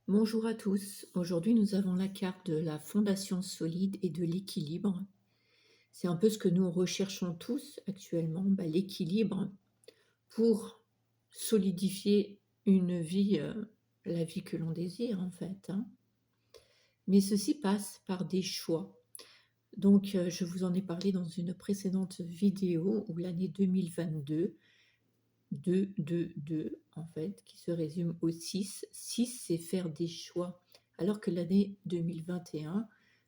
Bonjour à tous. Aujourd'hui, nous avons la carte de la fondation solide et de l'équilibre. C'est un peu ce que nous recherchons tous actuellement, l'équilibre pour solidifier une vie, la vie que l'on désire en fait, hein. Mais ceci passe par des choix. Donc, je vous en ai parlé dans une précédente vidéo où l'année 2022, 2, en fait, qui se résume au 6. 6, c'est faire des choix. Alors que l'année 2021,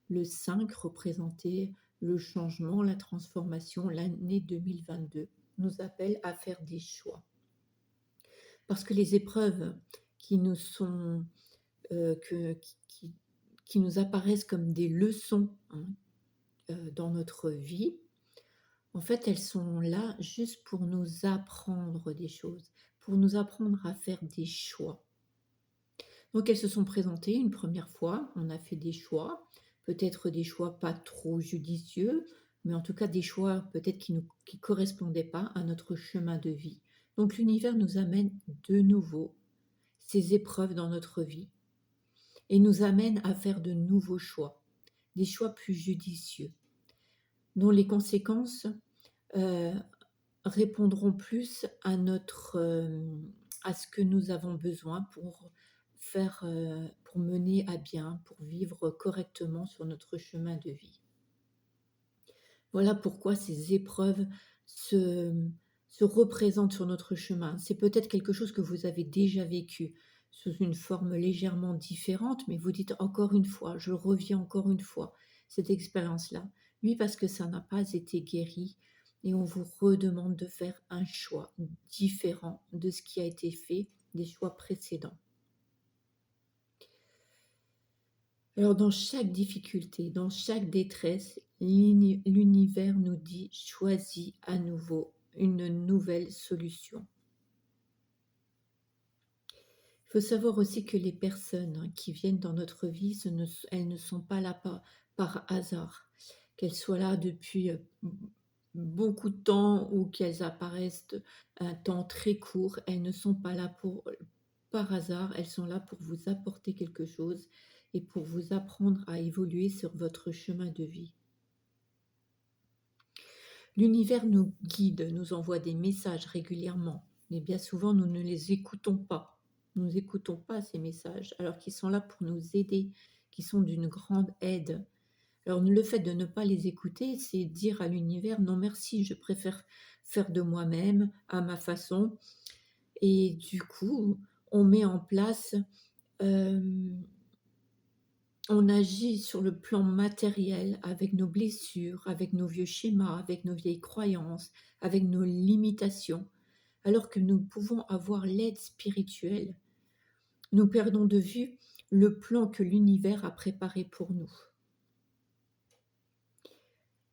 le 5 représentait le changement, la transformation. L'année 2022 nous appelle à faire des choix. Parce que les épreuves qui nous sont, qui nous apparaissent comme des leçons, hein, dans notre vie, en fait, elles sont là juste pour nous apprendre des choses, pour nous apprendre à faire des choix. Donc elles se sont présentées une première fois, on a fait des choix, peut-être des choix pas trop judicieux, mais en tout cas des choix peut-être qui correspondaient pas à notre chemin de vie. Donc l'univers nous amène de nouveau ces épreuves dans notre vie et nous amène à faire de nouveaux choix, des choix plus judicieux, dont les conséquences euh, répondront plus à à ce que nous avons besoin pour pour mener à bien, pour vivre correctement sur notre chemin de vie. Voilà pourquoi ces épreuves se, se représentent sur notre chemin. C'est peut-être quelque chose que vous avez déjà vécu sous une forme légèrement différente, mais vous dites encore une fois, je reviens encore une fois, cette expérience-là. Oui, parce que ça n'a pas été guéri et on vous redemande de faire un choix différent de ce qui a été fait des choix précédents. Alors dans chaque difficulté, dans chaque détresse, l'univers nous dit choisis à nouveau une nouvelle solution. Il faut savoir aussi que les personnes, hein, qui viennent dans notre vie, elles ne sont pas là par hasard. Qu'elles soient là depuis beaucoup de temps ou qu'elles apparaissent un temps très court, elles ne sont pas là par hasard, elles sont là pour vous apporter quelque chose et pour vous apprendre à évoluer sur votre chemin de vie. L'univers nous guide, nous envoie des messages régulièrement, mais bien souvent nous ne les écoutons pas. Nous n'écoutons pas ces messages, alors qu'ils sont là pour nous aider, qui sont d'une grande aide. Alors le fait de ne pas les écouter, c'est dire à l'univers non merci, je préfère faire de moi-même, à ma façon. Et du coup, on met en place, euh, on agit sur le plan matériel avec nos blessures, avec nos vieux schémas, avec nos vieilles croyances, avec nos limitations, alors que nous pouvons avoir l'aide spirituelle. Nous perdons de vue le plan que l'univers a préparé pour nous.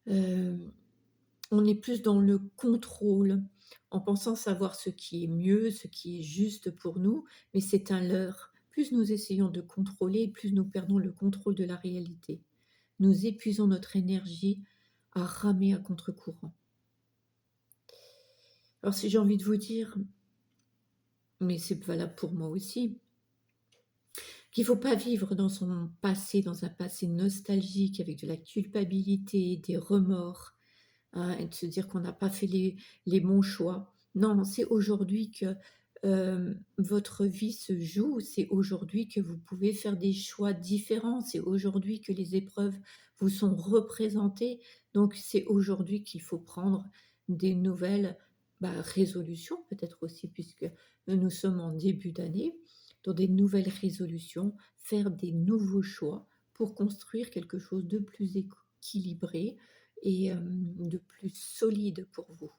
Euh, on est plus dans le contrôle, en pensant savoir ce qui est mieux, ce qui est juste pour nous, mais c'est un leurre. Plus nous essayons de contrôler, plus nous perdons le contrôle de la réalité. Nous épuisons notre énergie à ramer à contre-courant. Alors si j'ai envie de vous dire, mais c'est valable pour moi aussi, qu'il ne faut pas vivre dans son passé, dans un passé nostalgique, avec de la culpabilité, des remords, hein, et de se dire qu'on n'a pas fait les bons choix. Non, c'est aujourd'hui que votre vie se joue, c'est aujourd'hui que vous pouvez faire des choix différents, c'est aujourd'hui que les épreuves vous sont représentées, donc c'est aujourd'hui qu'il faut prendre des nouvelles résolutions, peut-être aussi, puisque nous sommes en début d'année, dans des nouvelles résolutions, faire des nouveaux choix pour construire quelque chose de plus équilibré, et de plus solide pour vous.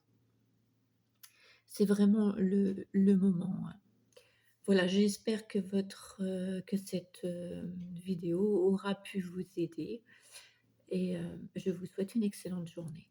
C'est vraiment le moment, hein. Voilà, j'espère que que cette vidéo aura pu vous aider et je vous souhaite une excellente journée.